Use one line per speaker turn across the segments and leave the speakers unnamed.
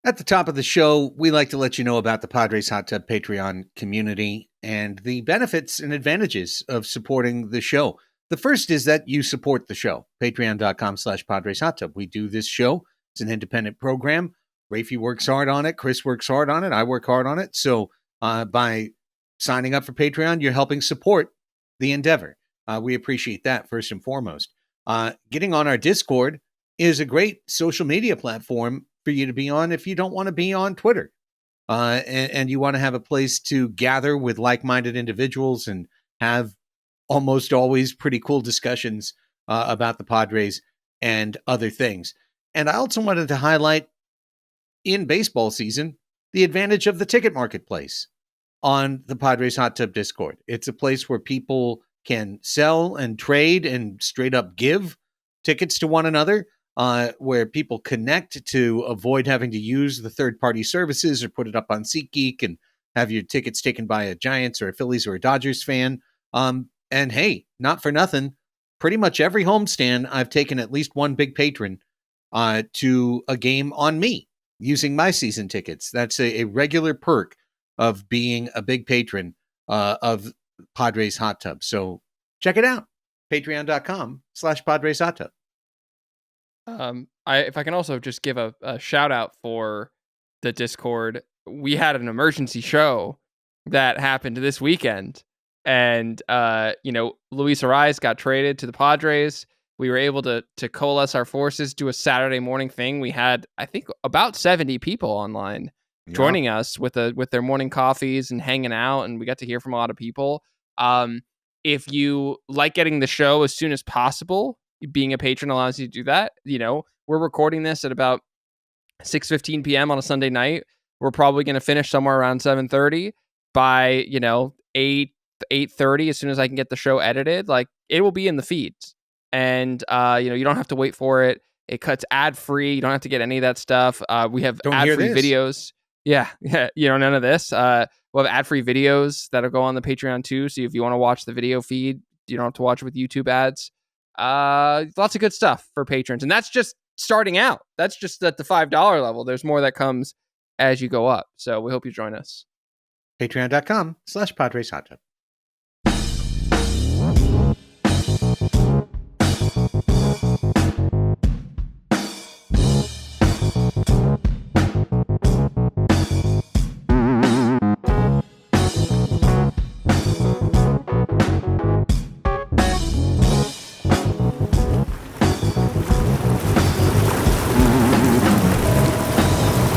At the top of the show, we like to let you know about the Padres Hot Tub Patreon community and the benefits and advantages of supporting the show. The first is that you support the show, patreon.com/Padres Hot Tub. We do this show. It's an independent program. Raphie works hard on it. Chris works hard on it. I work hard on it. So by signing up for Patreon, you're helping support the endeavor. We appreciate that first and foremost. Getting on our Discord is a great social media platform for you to be on if you don't want to be on Twitter. And you want to have a place to gather with like-minded individuals and have almost always pretty cool discussions about the Padres and other things. And I also wanted to highlight, in baseball season, the advantage of the ticket marketplace on the Padres Hot Tub Discord. It's a place where people can sell and trade and straight up give tickets to one another, where people connect to avoid having to use the third-party services or put it up on SeatGeek and have your tickets taken by a Giants or a Phillies or a Dodgers fan. And hey, not for nothing, pretty much every homestand I've taken at least one big patron to a game on me using my season tickets. That's a regular perk of being a big patron of Padres Hot Tub. So check it out. Patreon.com/Padres Hot Tub.
If I can also just give a shout out for the Discord. We had an emergency show that happened this weekend, and Luis Arraez got traded to the Padres. We were able to coalesce our forces, do a Saturday morning thing. We had, I think, about 70 people online joining us with their morning coffees and hanging out, and we got to hear from a lot of people. If you like getting the show as soon as possible, being a patron allows you to do that. We're recording this at about 6:15 p.m. on a Sunday night. We're probably going to finish somewhere around 7:30. By 8:30, as soon as I can get the show edited, like, it will be in the feeds, and you don't have to wait for it. It cuts ad free. You don't have to get any of that stuff. We have ad free videos. Yeah, none of this. We'll have ad free videos that'll go on the Patreon too. So if you want to watch the video feed, you don't have to watch it with YouTube ads. Lots of good stuff for patrons, and that's just starting out. That's just at the $5 level. There's more that comes as you go up. So we hope you join us.
Patreon.com/Padres Hot Tub.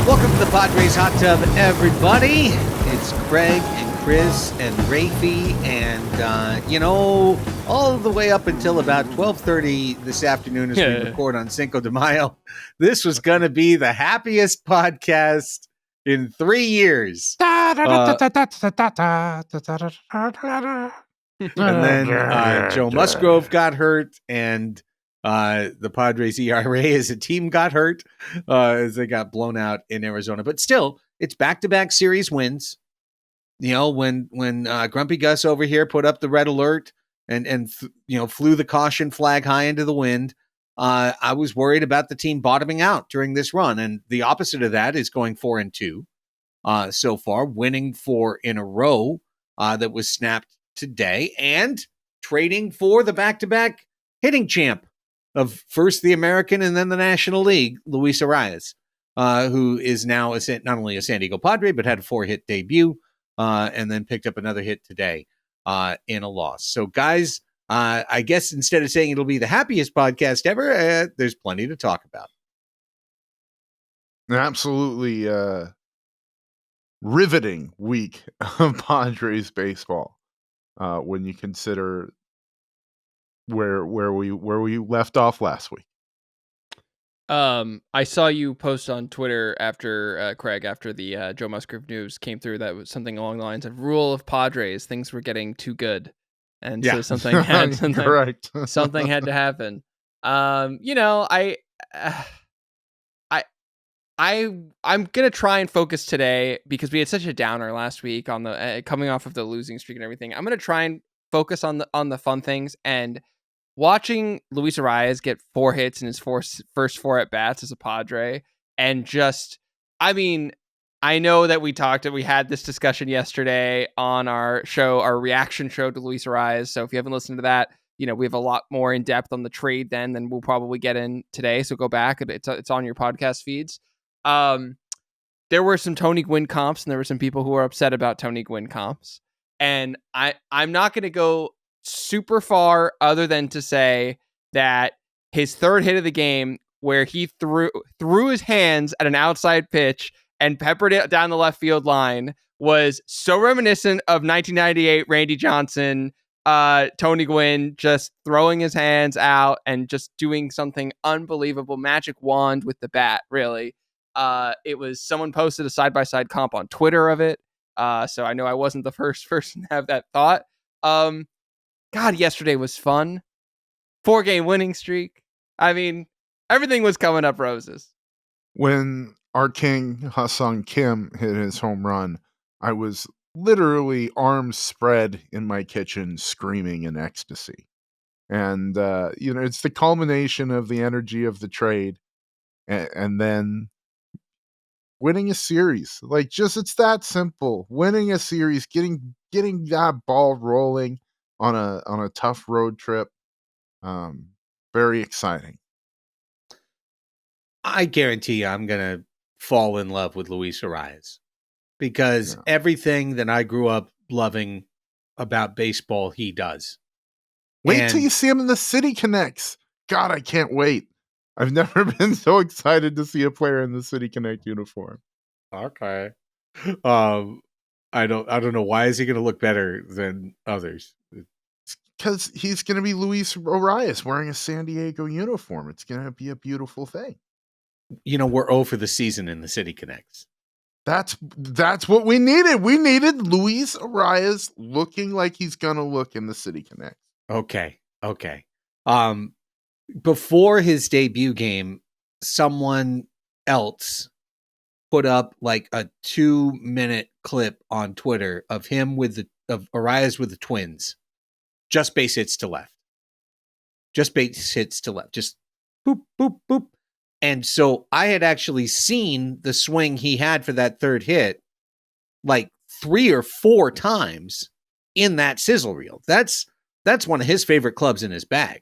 Welcome to the Padres Hot Tub, everybody. It's Craig and Chris and Raphie, and all the way up until about 12:30 this afternoon as we record on Cinco de Mayo, this was going to be the happiest podcast in 3 years. And then Joe Musgrove got hurt, and the Padres ERA as a team got hurt as they got blown out in Arizona. But still, it's back-to-back series wins. When Grumpy Gus over here put up the red alert and flew the caution flag high into the wind, I was worried about the team bottoming out during this run. And the opposite of that is going 4-2 so far, winning 4 in a row that was snapped today, and trading for the back-to-back hitting champ of first the American and then the National League, Luis Arraez, who is now not only a San Diego Padre, but had a 4-hit debut and then picked up another hit today in a loss. So, guys, I guess instead of saying it'll be the happiest podcast ever, there's plenty to talk about.
Absolutely riveting week of Padres baseball when you consider where we left off last week.
I saw you post on Twitter after Craig, after the Joe Musgrove news came through, that was something along the lines of rule of Padres, things were getting too good, and so something had something had to happen. I'm gonna try and focus today, because we had such a downer last week on the coming off of the losing streak and everything. I'm gonna try and focus on the fun things, and watching Luis Arraez get 4 hits in his first 4 at bats as a Padre, and just I mean, I know that we had this discussion yesterday on our show, our reaction show to Luis Arraez. So if you haven't listened to that, we have a lot more in depth on the trade then than we'll probably get in today. So go back. It's on your podcast feeds. There were some Tony Gwynn comps, and there were some people who were upset about Tony Gwynn comps. And I'm not going to go super far other than to say that his third hit of the game, where he threw his hands at an outside pitch and peppered it down the left field line, was so reminiscent of 1998 Randy Johnson, Tony Gwynn just throwing his hands out and just doing something unbelievable, magic wand with the bat, really. It was someone posted a side-by-side comp on Twitter of it. So I know I wasn't the first person to have that thought. God, yesterday was fun. 4-game winning streak. I mean, everything was coming up roses.
When our king, Ha-Seong Kim, hit his home run, I was literally arms spread in my kitchen screaming in ecstasy. And, it's the culmination of the energy of the trade. And then winning a series. It's that simple. Winning a series, getting that ball rolling on a tough road trip. Very exciting.
I guarantee you I'm going to fall in love with Luis Arraez because everything that I grew up loving about baseball, he does.
Wait till you see him in the City Connects. God, I can't wait. I've never been so excited to see a player in the City Connect uniform.
Okay. I don't know, why is he going to look better than others?
Because he's going to be Luis Arraez wearing a San Diego uniform. It's going to be a beautiful thing.
We're 0 for the season in the City Connects.
That's what we needed. We needed Luis Arraez looking like he's going to look in the City Connects.
Okay. Before his debut game, someone else put up like a 2-minute clip on Twitter of him of Arraez with the Twins. Just base hits to left. Just boop, boop, boop. And so I had actually seen the swing he had for that third hit like 3 or 4 times in that sizzle reel. That's one of his favorite clubs in his bag,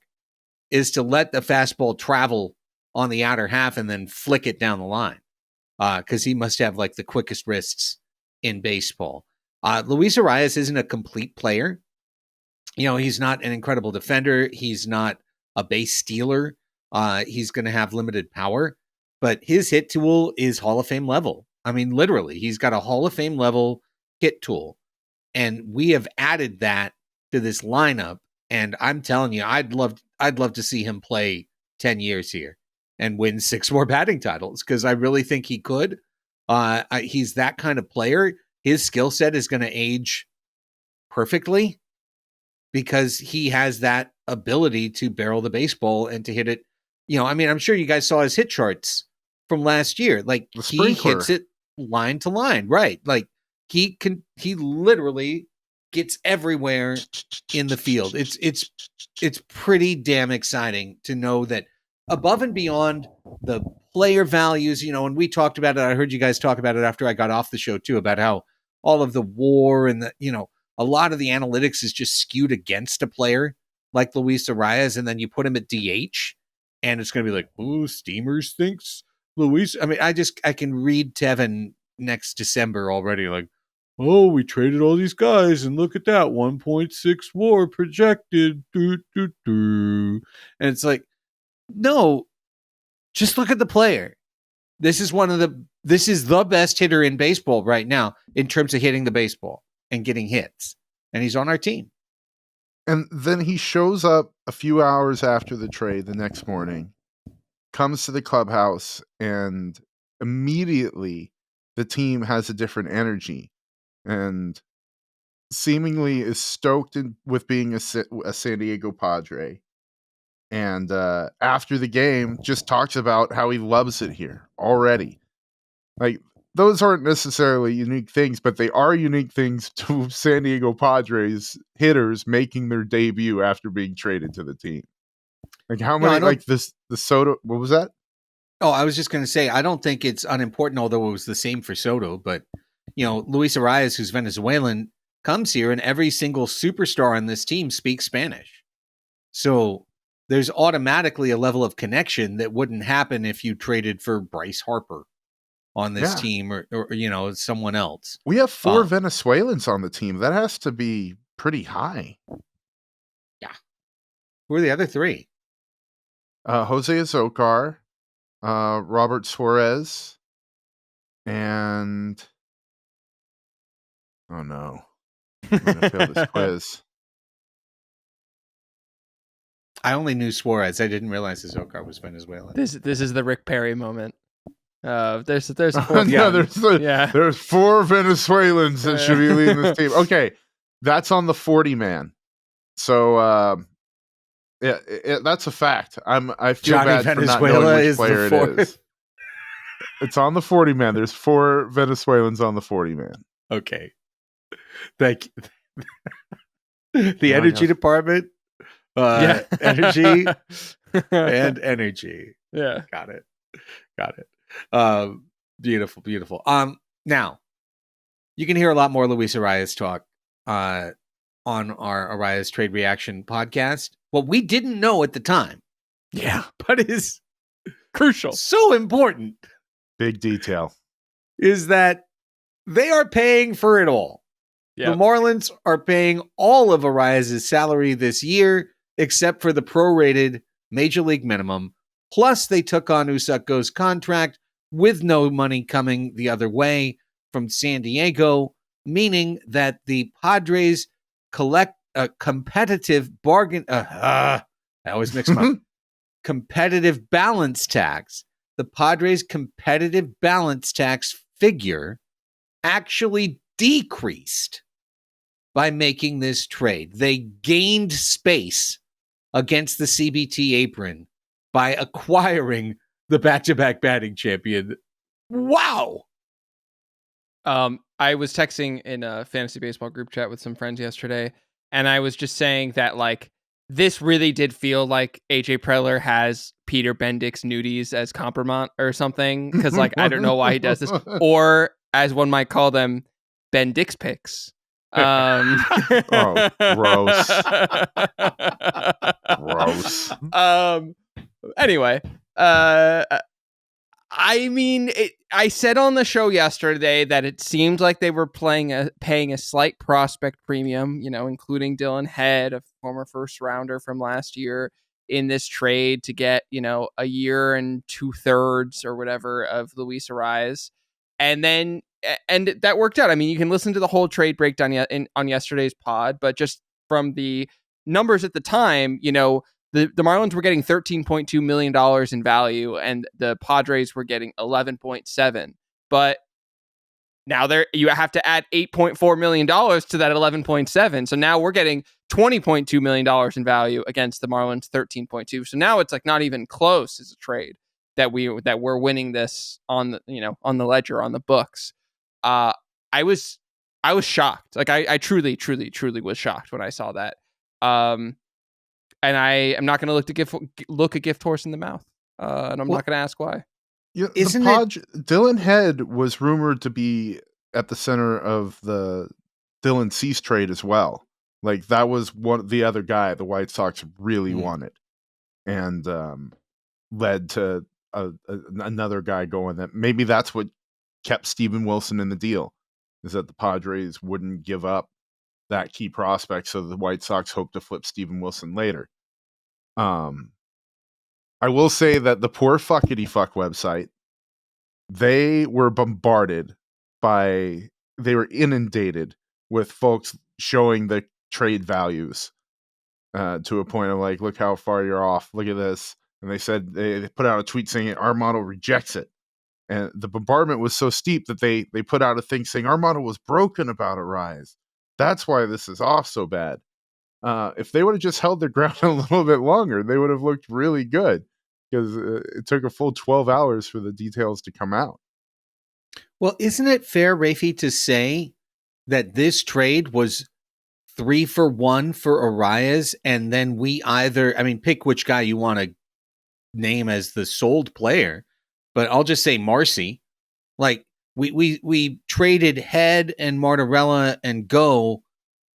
is to let the fastball travel on the outer half and then flick it down the line. Because he must have like the quickest wrists in baseball. Luis Arraez isn't a complete player. He's not an incredible defender. He's not a base stealer. He's going to have limited power, but his hit tool is Hall of Fame level. I mean, literally, he's got a Hall of Fame level hit tool, and we have added that to this lineup. And I'm telling you, I'd love to see him play 10 years here and win 6 more batting titles, because I really think he could. He's that kind of player. His skill set is going to age perfectly because he has that ability to barrel the baseball and to hit it. I'm sure you guys saw his hit charts from last year. Like, he hits it line to line, right? Like, he literally gets everywhere in the field. It's pretty damn exciting to know that above and beyond the player values, and we talked about it. I heard you guys talk about it after I got off the show too, about how all of the WAR and a lot of the analytics is just skewed against a player like Luis Arraez, and then you put him at DH, and it's going to be like, oh, Steamers thinks Luis. I mean, I can read Tevin next December already, like, oh, we traded all these guys, and look at that, 1.6 WAR projected. And it's like, no, just look at the player. This is the best hitter in baseball right now in terms of hitting the baseball and getting hits. And he's on our team.
And then he shows up a few hours after the trade the next morning, comes to the clubhouse, and immediately the team has a different energy and seemingly is stoked with being a San Diego Padre. And after the game, just talks about how he loves it here already. Like, those aren't necessarily unique things, but they are unique things to San Diego Padres hitters making their debut after being traded to the team. Like, how many, the Soto, what was that?
Oh, I was just going to say, I don't think it's unimportant, although it was the same for Soto, but, Luis Arraez, who's Venezuelan, comes here and every single superstar on this team speaks Spanish. So there's automatically a level of connection that wouldn't happen if you traded for Bryce Harper on this team or someone else.
We have 4 Venezuelans on the team. That has to be pretty high.
Yeah. Who are the other 3?
Jose Azocar, Robert Suarez, and oh no, I'm gonna fail this quiz.
I only knew Suarez. I didn't realize Azocar was Venezuelan.
This is the Rick Perry moment. There's 4.
There's 4 Venezuelans that should be leading this team. Okay, that's on the 40 man. So that's a fact. I feel
Johnny
bad
Venezuela
for not knowing which
is
player it is. It's on the 40 man. There's 4 Venezuelans on the 40 man.
Okay, thank you. The energy department. Energy and energy.
Yeah.
Got it. Beautiful. Now you can hear a lot more Luis Arraez talk on our Arraez Trade Reaction podcast. What we didn't know at the time, but is
crucial,
so important,
big detail,
is that they are paying for it all. The Marlins are paying all of Arraez's salary this year, except for the prorated major league minimum. Plus, they took on Usuko's contract with no money coming the other way from San Diego, meaning that the Padres collect a competitive bargain. I always mix them up. Competitive balance tax. The Padres' competitive balance tax figure actually decreased by making this trade. They gained space against the CBT apron by acquiring the back-to-back batting champion. Wow.
I was texting in a fantasy baseball group chat with some friends yesterday, and I was just saying that, like, this really did feel like AJ Preller has Peter Bendix nudies as complement or something, because, like, I don't know why he does this. Or, as one might call them, Bendix Pics.
Oh, gross. Gross.
Anyway, I mean, I said on the show yesterday that it seemed like they were paying a slight prospect premium, including Dylan Head, a former first rounder from last year, in this trade to get, a year and 2/3 or whatever of Luis Arraez. And that worked out. I mean, you can listen to the whole trade breakdown on yesterday's pod, but just from the numbers at the time, the Marlins were getting $13.2 million in value, and the Padres were getting 11.7. But now you have to add $8.4 million to that 11.7. So now we're getting $20.2 million in value against the Marlins 13.2. So now it's like not even close as a trade that we're winning this on the ledger, on the books. I was shocked. Like I truly was shocked when I saw that. And I am not going to look a gift horse in the mouth. And I'm not going to ask why.
Yeah, Dylan Head was rumored to be at the center of the Dylan Cease trade as well. Like, that was the other guy the White Sox really wanted, and led to another guy going. That maybe that's what kept Steven Wilson in the deal, is that the Padres wouldn't give up that key prospect, so the White Sox hoped to flip Steven Wilson later. I will say that the poor fuckity fuck website, they were inundated with folks showing the trade values to a point of like, look how far you're off, look at this. And they said, they put out a tweet saying our model rejects it. And the bombardment was so steep that they put out a thing saying our model was broken about Arraez. That's why this is off so bad. If they would have just held their ground a little bit longer, they would have looked really good, because it took a full 12 hours for the details to come out.
Well, isn't it fair, Raphie, to say that this trade was 3-for-1 for Arraez, and then we pick which guy you want to name as the sold player, but I'll just say Marcy. Like we traded Head and Martorella and Go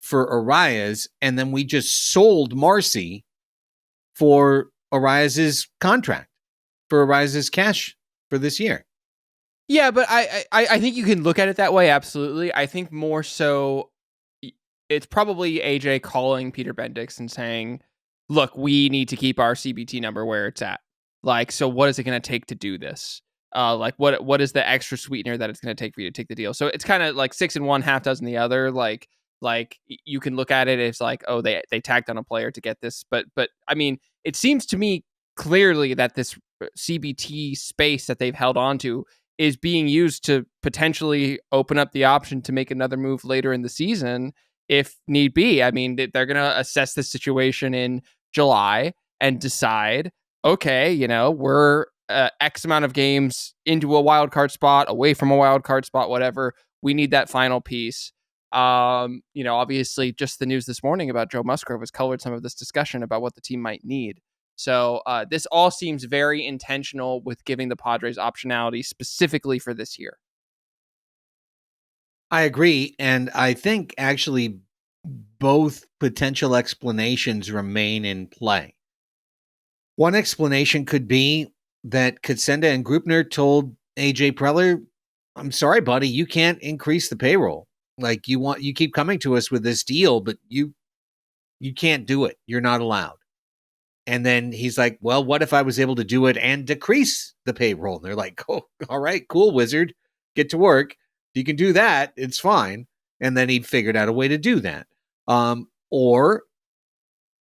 for Arraez, and then we just sold Marcy for Arraez's contract, for Arraez's cash for this year.
Yeah, but I think you can look at it that way. Absolutely. I think more so it's probably AJ calling Peter Bendix and saying, look, we need to keep our CBT number where it's at. Like, so what is it going to take to do this? Like what is the extra sweetener that it's going to take for you to take the deal? So it's kind of like 6 and 1, half dozen the other. Like you can look at it as like, oh, they tagged on a player to get this. But I mean, it seems to me clearly that this CBT space that they've held on to is being used to potentially open up the option to make another move later in the season if need be. I mean, they're going to assess the situation in July and decide, okay, we're X amount of games into a wild card spot, away from a wild card spot, whatever. We need that final piece. Obviously just the news this morning about Joe Musgrove has colored some of this discussion about what the team might need. So this all seems very intentional with giving the Padres optionality specifically for this year.
I agree. And I think actually both potential explanations remain in play. One explanation could be that Katsenda and Grupner told AJ Preller, I'm sorry, buddy, you can't increase the payroll. Like you keep coming to us with this deal, but you can't do it. You're not allowed. And then he's like, well, what if I was able to do it and decrease the payroll? And they're like, oh, all right, cool, wizard. Get to work. If you can do that, it's fine. And then he figured out a way to do that. Or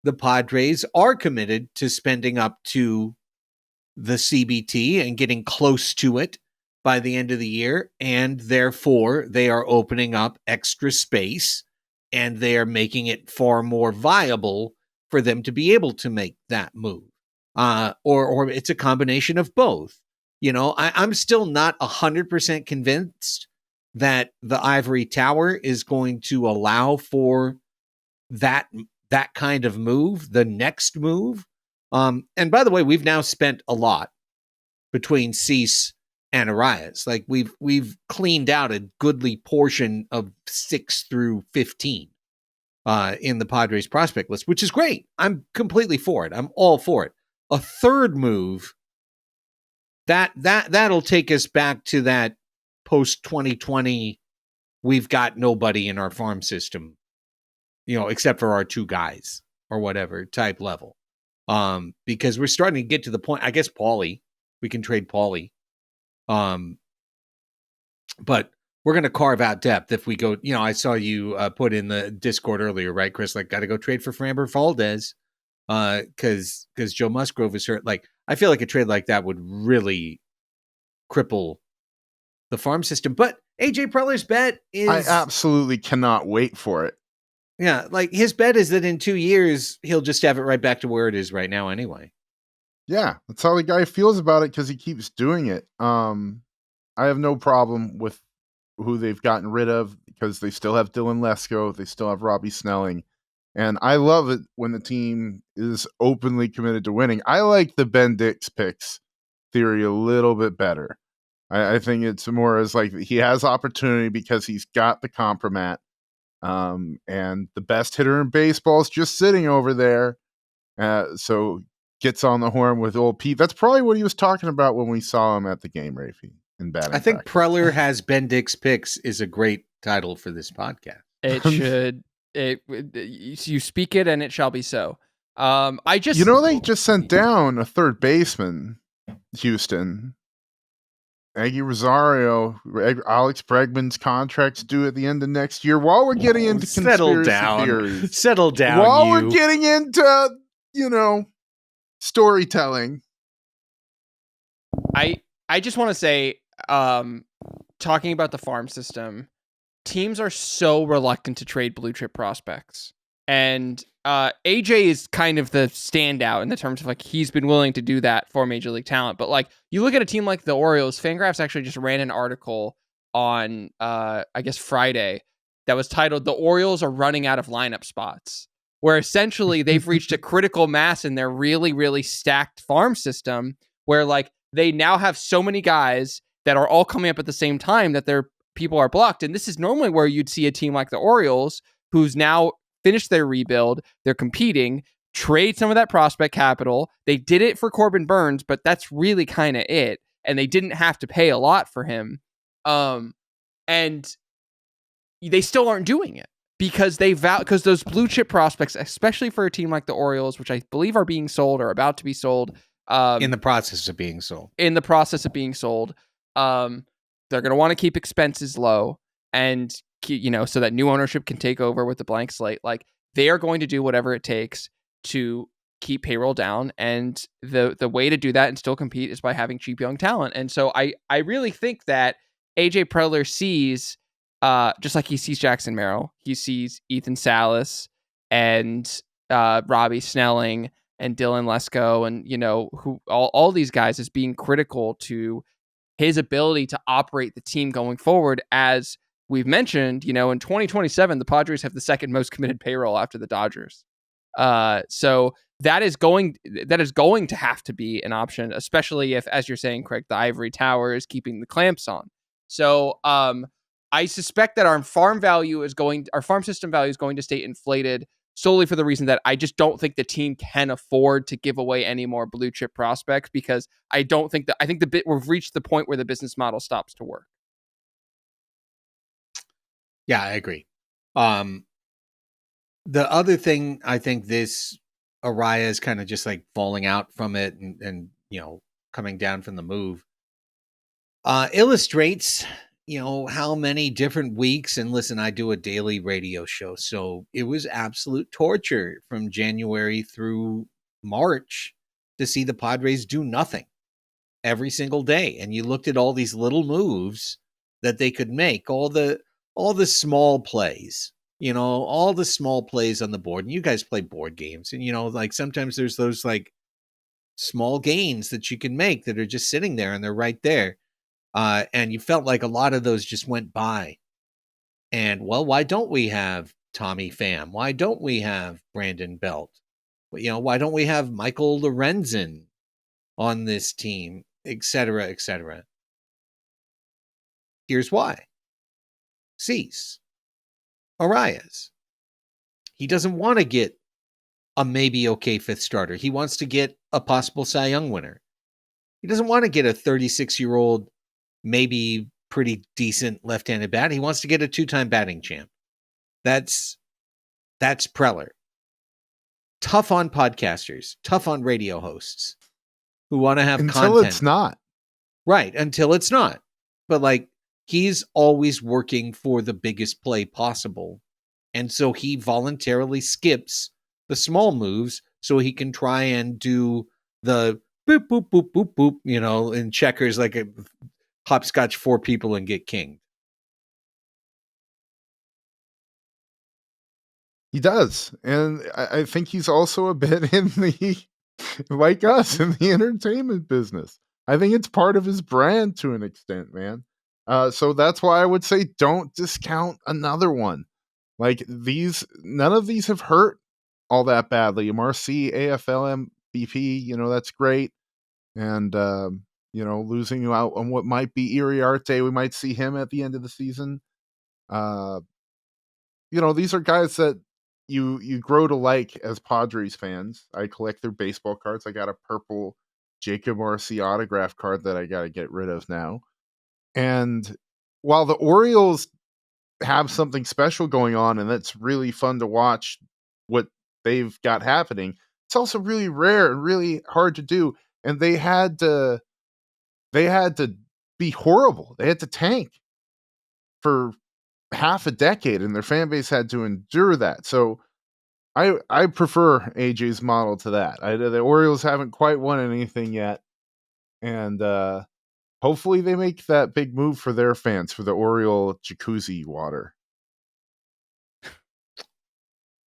the Padres are committed to spending up to the CBT and getting close to it by the end of the year. And therefore, they are opening up extra space and they are making it far more viable for them to be able to make that move. Or it's a combination of both. I'm still not 100% convinced that the Ivory Tower is going to allow for that kind of move, the next move. And by the way, we've now spent a lot between Cease and Arraez. Like we've cleaned out a goodly portion of 6 through 15. In the Padres prospect list, which is great. I'm completely for it. I'm all for it. A third move that'll take us back to that post 2020. We've got nobody in our farm system, except for our 2 guys or whatever type level. Because we're starting to get to the point. I guess Paulie, we can trade Paulie. But we're going to carve out depth if we go, I saw you put in the Discord earlier, right, Chris? Like, got to go trade for Framber Valdez because Joe Musgrove is hurt. Like, I feel like a trade like that would really cripple the farm system. But AJ Preller's bet is...
I absolutely cannot wait for it.
Yeah, like his bet is that in 2 years, he'll just have it right back to where it is right now anyway.
Yeah, that's how the guy feels about it because he keeps doing it. I have no problem with who they've gotten rid of because they still have Dylan Lesko, they still have Robbie Snelling, and I love it when the team is openly committed to winning. I like the Bendix Pics theory a little bit better. I think it's more as like he has opportunity because he's got the compromat, and the best hitter in baseball is just sitting over there, so gets on the horn with old Pete. That's probably what he was talking about when we saw him at the game, Raphie.
I think Preller has Bendix Picks is a great title for this podcast.
It should. You speak it, and it shall be so. They
just sent down a third baseman, Houston. Aggie Rosario, Alex Bregman's contract's due at the end of next year. While we're getting into conspiracy theories,
settle down.
While we're getting into storytelling,
I just want to say, talking about the farm system, teams are so reluctant to trade blue chip prospects. And AJ is kind of the standout in the terms of like he's been willing to do that for Major League talent. But like you look at a team like the Orioles, Fangraphs actually just ran an article on I guess Friday that was titled "The Orioles are running out of lineup spots," where essentially they've reached a critical mass in their really, really stacked farm system where like they now have so many guys that are all coming up at the same time that their people are blocked. And this is normally where you'd see a team like the Orioles, who's now finished their rebuild, they're competing, trade some of that prospect capital. They did it for Corbin Burns, but that's really kind of it. And they didn't have to pay a lot for him. And they still aren't doing it because because those blue chip prospects, especially for a team like the Orioles, which I believe are being sold or about to be sold,
in the process of being sold,
they're going to want to keep expenses low and, so that new ownership can take over with the blank slate. Like, they are going to do whatever it takes to keep payroll down. And the way to do that and still compete is by having cheap young talent. And so I really think that AJ Preller sees, just like he sees Jackson Merrill, he sees Ethan Salas and Robbie Snelling and Dylan Lesko and, who all these guys as being critical to his ability to operate the team going forward. As we've mentioned, in 2027, the Padres have the second most committed payroll after the Dodgers. So that is going to have to be an option, especially if, as you're saying, Craig, the ivory tower is keeping the clamps on. So I suspect that our farm system value is going to stay inflated solely for the reason that I just don't think the team can afford to give away any more blue chip prospects, because I think we've reached the point where the business model stops to work.
Yeah, I agree. The other thing, I think this Arraez kind of just like falling out from it and coming down from the move illustrates how many different weeks, and listen, I do a daily radio show, so it was absolute torture from January through March to see the Padres do nothing every single day. And you looked at all these little moves that they could make, all the small plays, all the small plays on the board. And you guys play board games, and like sometimes there's those like small gains that you can make that are just sitting there and they're right there. And you felt like a lot of those just went by. And, well, why don't we have Tommy Pham? Why don't we have Brandon Belt? Why don't we have Michael Lorenzen on this team, et cetera, et cetera? Here's why. Cease. Arraez. He doesn't want to get a maybe okay fifth starter. He wants to get a possible Cy Young winner. He doesn't want to get a 36-year-old maybe pretty decent left-handed bat. He wants to get a 2-time batting champ. That's Preller. Tough on podcasters, tough on radio hosts who want to have content.
Until it's not.
Right, until it's not. But like, he's always working for the biggest play possible. And so he voluntarily skips the small moves so he can try and do the boop, boop, boop, boop, boop, in checkers, like a hopscotch 4 people and get kinged.
He does. And I think he's also a bit in the, like us, in the entertainment business. I think it's part of his brand to an extent, man. So that's why I would say don't discount another one. Like, none of these have hurt all that badly. Marcy, AFL MVP, that's great. And, losing out on what might be Iriarte, we might see him at the end of the season. These are guys that you grow to like as Padres fans. I collect their baseball cards. I got a purple Jacob Marcy autograph card that I got to get rid of now. And while the Orioles have something special going on, and that's really fun to watch what they've got happening, it's also really rare and really hard to do. And they had to be horrible. They had to tank for half a decade, and their fan base had to endure that. So I prefer AJ's model to that. The Orioles haven't quite won anything yet, and hopefully they make that big move for their fans, for the Oriole jacuzzi water.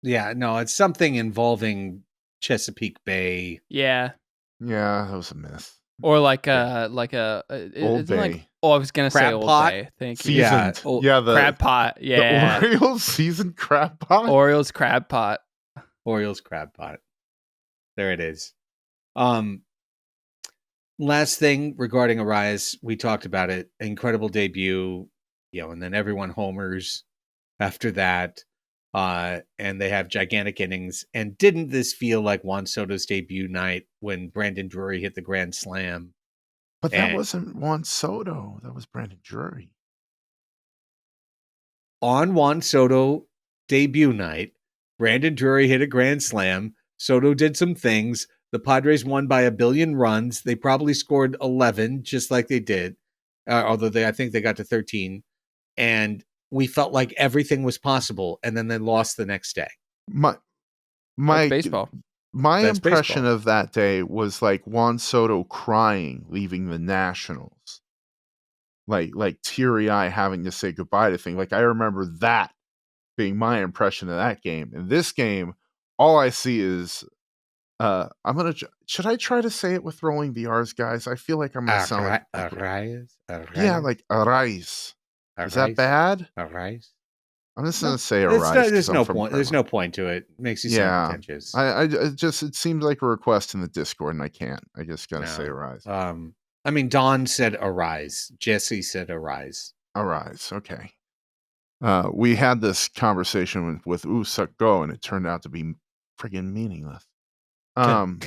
Yeah, no, it's something involving Chesapeake Bay.
Yeah,
that was a myth.
Or like
Old Bay.
Like, I was gonna say Old
Pot?
Bay. Thank
Seasoned.
you.
The
Crab pot. Yeah.
The Orioles seasoned crab pot.
Orioles crab pot.
Orioles crab pot. There it is. last thing regarding Arraez, we talked about it. Incredible debut, and then everyone homers after that. And they have gigantic innings. And didn't this feel like Juan Soto's debut night when Brandon Drury hit the grand slam?
But that wasn't Juan Soto. That was Brandon Drury.
On Juan Soto debut night, Brandon Drury hit a grand slam. Soto did some things. The Padres won by 1 billion runs. They probably scored 11, just like they did, although I think they got to 13. And we felt like everything was possible, and then they lost the next day.
My
baseball.
My impression of that day was like Juan Soto crying, leaving the Nationals, like teary-eye having to say goodbye to things. Like I remember that being my impression of that game. In this game, all I see is should I try to say it with rolling the R's, guys? I feel like I'm gonna sound like
Arraez.
Yeah, like Arraez. Is that bad?
Arraez.
I'm just gonna say Arraez.
There's no point. There's no point to it. It makes you sound pretentious.
It seems like a request in the Discord, and I can't. I just gotta say Arraez.
I mean, Don said Arraez. Jesse said Arraez.
Arraez. Okay. We had this conversation with Suck Go, and it turned out to be friggin' meaningless. But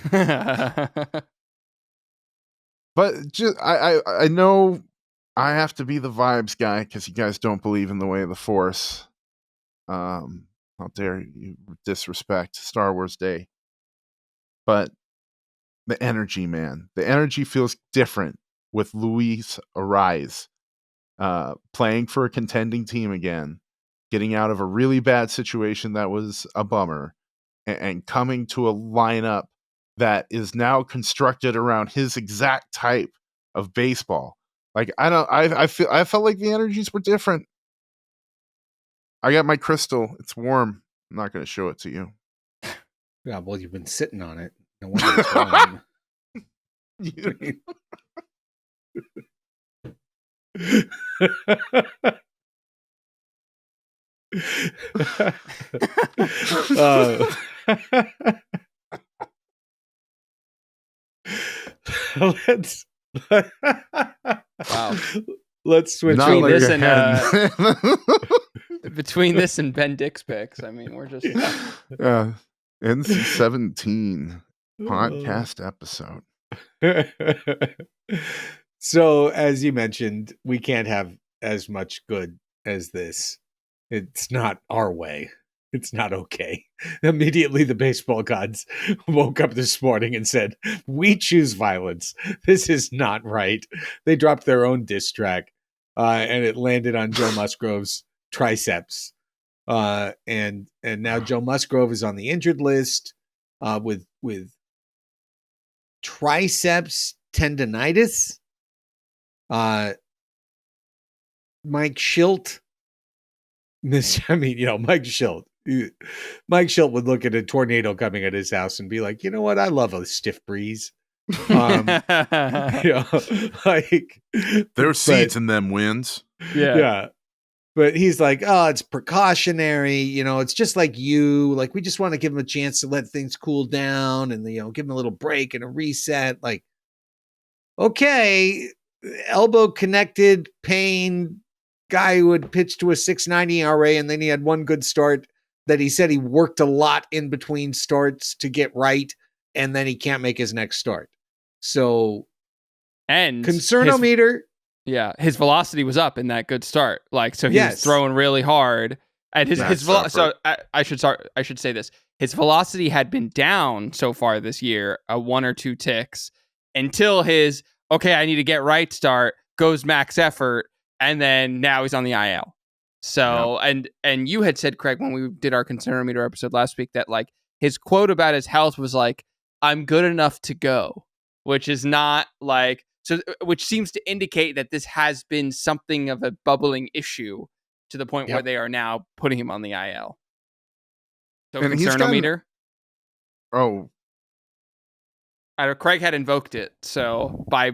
just I know I have to be the vibes guy because you guys don't believe in the way of the Force. How dare you disrespect Star Wars Day? But the energy, man, the energy feels different with Luis Arraez playing for a contending team again, getting out of a really bad situation that was a bummer, and coming to a lineup that is now constructed around his exact type of baseball. Like I felt like the energies were different. I got my crystal. It's warm. I'm not going to show it to you.
Yeah, well, you've been sitting on it. No wonder it's warm.
Wow.
Let's switch
between this and between this and Bendix picks. I mean, we're just
NC-17 podcast episode.
So, as you mentioned, we can't have as much good as this. It's not our way. It's not okay. Immediately, the baseball gods woke up this morning and said, "We choose violence. This is not right." They dropped their own diss track, and it landed on Joe Musgrove's triceps. And now Joe Musgrove is on the injured list with triceps tendonitis. Mike Schilt. Mike Schilt. Mike Schilt would look at a tornado coming at his house and be like, "You know what? I love a stiff breeze." Like
there's seeds in them winds.
Yeah. But he's like, "Oh, it's precautionary. It's just like you. Like, we just want to give him a chance to let things cool down and, give him a little break and a reset." Like, okay, elbow connected, pain, guy who had pitched to a 6.90 ERA, and then he had one good start that he said he worked a lot in between starts to get right, and then he can't make his next start. So,
and
concernometer.
His velocity was up in that good start. Like, so he was throwing really hard. And his velocity. So I should say this. His velocity had been down so far this year, 1 or 2 ticks, until his I need to get right start goes max effort, and then now he's on the IL. So and you had said, Craig, when we did our concernometer episode last week, that like his quote about his health was like, "I'm good enough to go," which is not like. So, which seems to indicate that this has been something of a bubbling issue to the point where they are now putting him on the IL. So, and concernometer. Craig had invoked it. So, by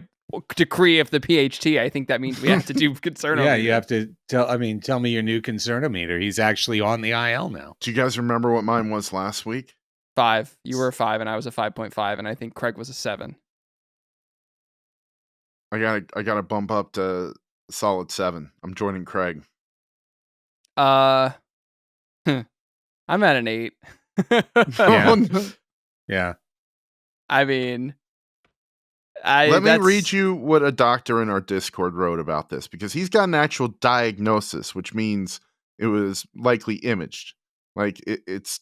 decree of the PHT, I think that means we have to do concernometer.
Yeah, you have to tell me your new concernometer. He's actually on the IL now.
Do you guys remember what mine was last week?
5. You were a 5, and I was a 5.5, and I think Craig was a 7.
I gotta bump up to solid 7. I'm joining Craig.
I'm at an 8.
Yeah.
No.
Yeah.
I mean,
Let me read you what a doctor in our Discord wrote about this, because he's got an actual diagnosis, which means it was likely imaged. Like it's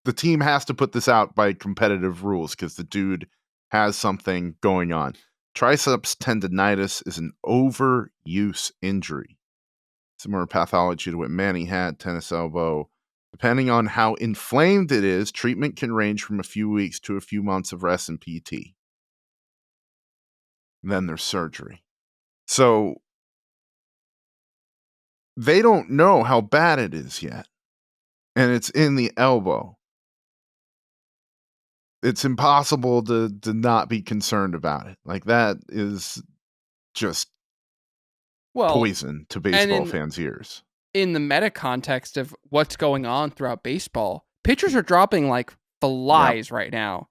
the team has to put this out by competitive rules because the dude has something going on. Triceps tendonitis is an overuse injury, similar pathology to what Manny had, tennis elbow. Depending on how inflamed it is, treatment can range from a few weeks to a few months of rest and PT. Then there's surgery. So they don't know how bad it is yet. And it's in the elbow. It's impossible to not be concerned about it. Like, that is just poison to baseball fans' ears.
In the meta context of what's going on throughout baseball, pitchers are dropping like flies right now.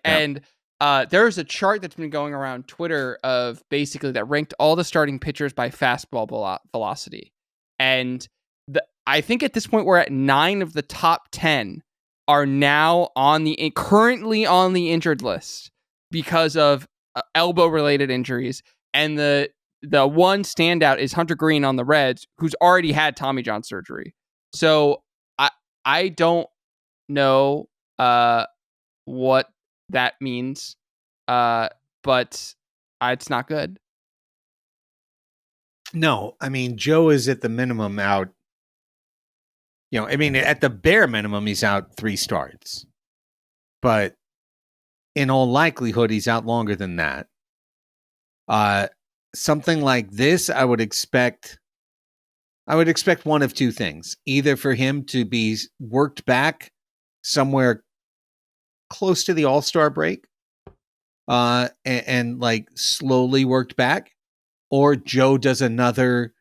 And there's a chart that's been going around Twitter of basically that ranked all the starting pitchers by fastball velocity. And I think at this point we're at 9 of the top 10 are now currently on the injured list because of elbow related injuries. And the one standout is Hunter Green on the Reds, who's already had Tommy John surgery. So I don't know what that means, but it's not good.
No, I mean, Joe is at the minimum out. At the bare minimum, he's out 3 starts. But in all likelihood, he's out longer than that. Something like this, I would expect one of 2 things. Either for him to be worked back somewhere close to the All-Star break, and like slowly worked back, or Joe does another,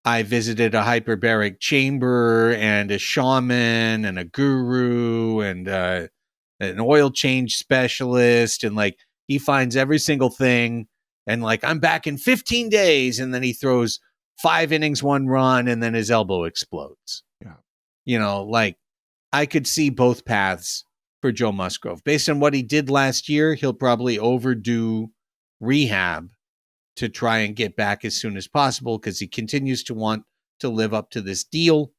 I visited a hyperbaric chamber and a shaman and a guru and an oil change specialist, and like he finds every single thing, and like I'm back in 15 days, and then he throws 5 innings, 1 run, and then his elbow explodes.
Yeah.
Like I could see both paths for Joe Musgrove. Based on what he did last year, he'll probably overdo rehab to try and get back as soon as possible, because he continues to want to live up to this deal,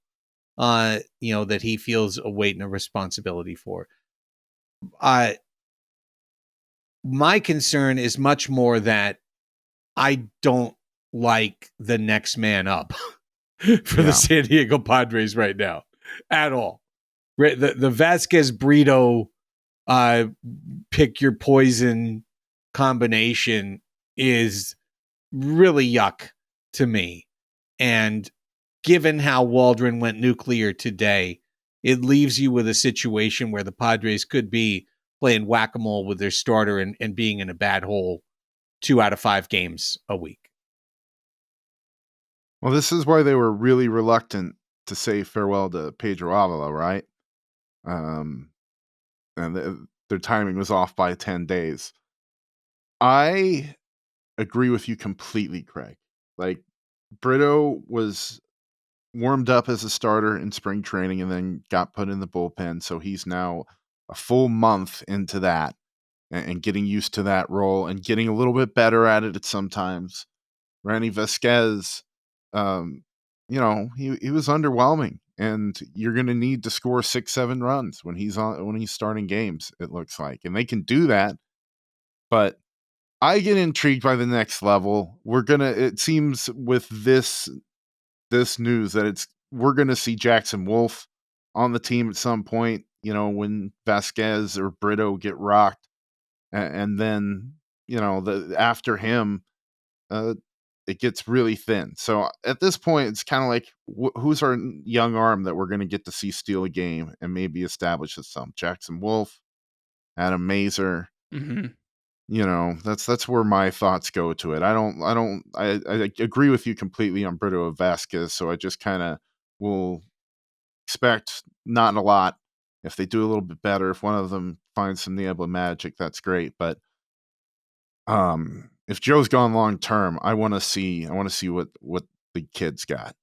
that he feels a weight and a responsibility for. My concern is much more that I don't like the next man up for the San Diego Padres right now at all. The Vasquez Brito pick your poison combination is really yuck to me. And given how Waldron went nuclear today, it leaves you with a situation where the Padres could be playing whack-a-mole with their starter and being in a bad hole 2 out of 5 games a week.
Well, this is why they were really reluctant to say farewell to Pedro Avila, right? And their timing was off by 10 days. I agree with you completely, Craig. Like, Brito was warmed up as a starter in spring training and then got put in the bullpen. So he's now a full month into that and getting used to that role and getting a little bit better at it sometimes. Randy Vasquez, he was underwhelming, and you're going to need to score 6-7 runs when he's starting games, it looks like, and they can do that. But I get intrigued by the next level. It seems with this news that we're going to see Jackson Wolf on the team at some point, when Vasquez or Brito get rocked. And then, after him, it gets really thin. So at this point, it's kind of like, who's our young arm that we're going to get to see steal a game and maybe establish some? Jackson Wolf, Adam Mazer.
Mm-hmm.
That's where my thoughts go to it. I agree with you completely on Brito Vasquez. So I just kind of will expect not a lot. If they do a little bit better, if one of them finds some Niebla magic, that's great. But if Joe's gone long term, I want to see what the kid's got.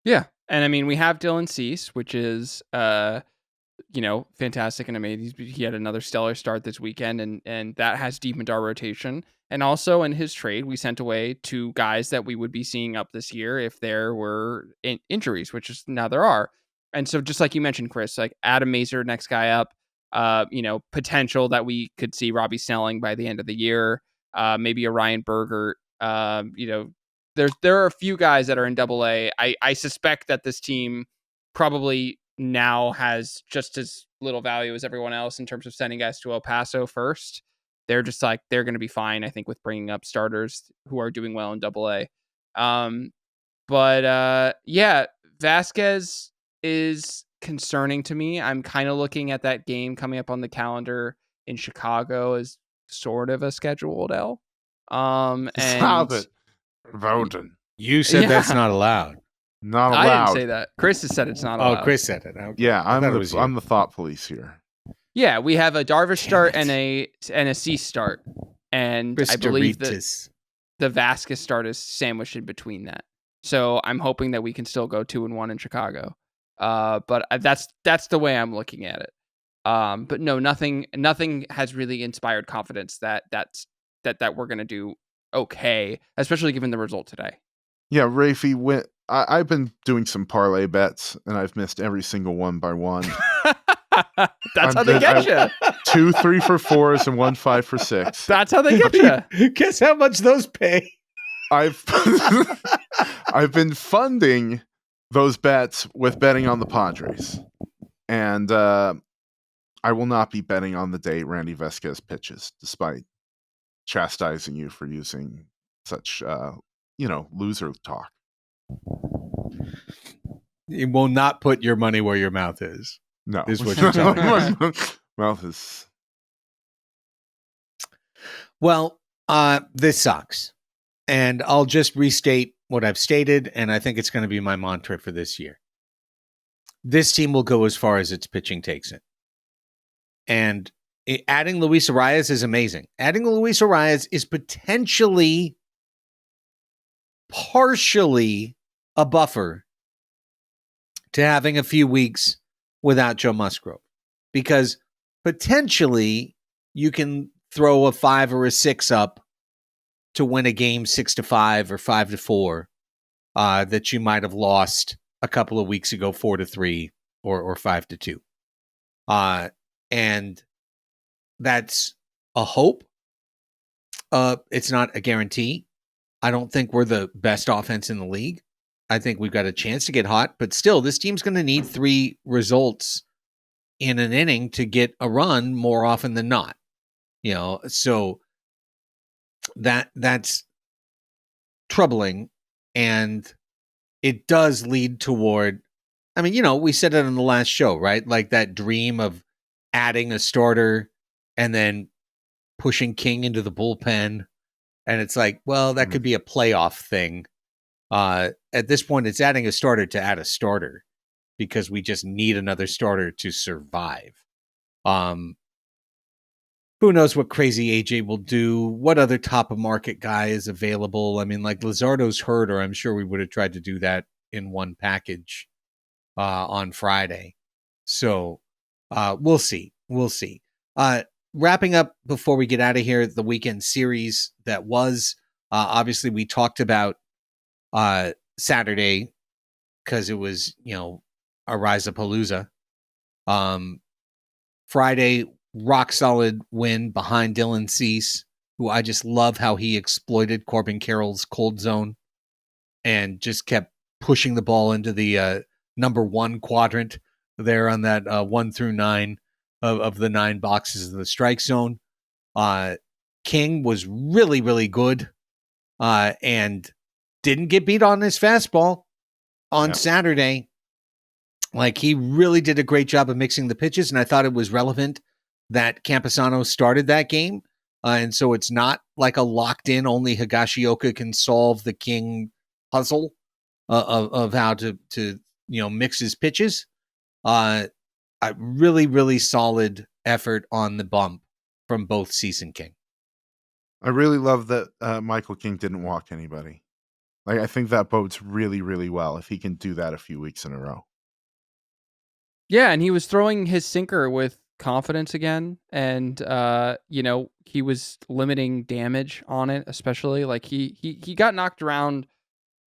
Yeah. And I mean, we have Dylan Cease, which is, fantastic and amazing. He had another stellar start this weekend, and that has deepened our rotation. And also in his trade, we sent away 2 guys that we would be seeing up this year if there were injuries, which is now there are. And so just like you mentioned, Chris, like Adam Mazur, next guy up, potential that we could see Robbie Snelling by the end of the year, maybe a Ryan Berger, there are a few guys that are in AA. I suspect that this team probably now has just as little value as everyone else in terms of sending guys to El Paso first. They're just like, they're going to be fine, I think, with bringing up starters who are doing well in AA. Vasquez is concerning to me. I'm kind of looking at that game coming up on the calendar in Chicago as sort of a scheduled L.
Stop it. Voting.
You said that's not allowed.
Not allowed.
I didn't say that. Chris has said it's not allowed.
Oh, Chris said it. Okay.
Yeah, I'm the thought police here.
Yeah, we have a Darvish start and a Cease start, and I believe that the Vasquez start is sandwiched in between that. So I'm hoping that we can still go 2-1 in Chicago. But that's the way I'm looking at it. But no, nothing has really inspired confidence that we're gonna do okay, especially given the result today.
Yeah, Raphie, I've been doing some parlay bets, and I've missed every single one by one.
That's how they get you.
2 3 for 4s and 1 5 for 6.
That's how they get you.
Guess how much those pay?
I've been funding those bets with betting on the Padres, and I will not be betting on the day Randy Vasquez pitches, despite chastising you for using such loser talk.
You will not put your money where your mouth is.
No,
is what you're telling us.
Mouth is.
Well, this sucks, and I'll just restate what I've stated, and I think it's going to be my mantra for this year. This team will go as far as its pitching takes it, and adding Luis Arraez is amazing. Adding Luis Arraez is partially a buffer to having a few weeks without Joe Musgrove, because potentially you can throw a 5 or a 6 up to win a game 6-5 or 5-4 that you might have lost a couple of weeks ago 4-3 or 5-2. And that's a hope. It's not a guarantee. I don't think we're the best offense in the league. I think we've got a chance to get hot, but still, this team's going to need 3 results in an inning to get a run more often than not. So that's troubling, and it does lead toward, we said it on the last show, right? Like that dream of adding a starter and then pushing King into the bullpen. And it's like, well, that could be a playoff thing. At this point, it's adding a starter to add a starter because we just need another starter to survive. Who knows what crazy AJ will do? What other top of market guy is available? Like Luzardo's hurt, or I'm sure we would have tried to do that in one package on Friday. So we'll see. Wrapping up before we get out of here, the weekend series that was, obviously we talked about Saturday because it was, Arraez-a-palooza. Friday, rock solid win behind Dylan Cease, who I just love how he exploited Corbin Carroll's cold zone and just kept pushing the ball into the number 1 quadrant there on that 1 through 9 of the 9 boxes of the strike zone. King was really, really good and didn't get beat on his fastball on Saturday. Like, he really did a great job of mixing the pitches, and I thought it was relevant that Campusano started that game. And so it's not like a locked-in, only Higashioka can solve the King puzzle of how to mix his pitches. A really, really solid effort on the bump from both Cease and King.
I really love that Michael King didn't walk anybody. Like, I think that bodes really, really well if he can do that a few weeks in a row.
Yeah, and he was throwing his sinker with confidence again, and he was limiting damage on it, especially like he got knocked around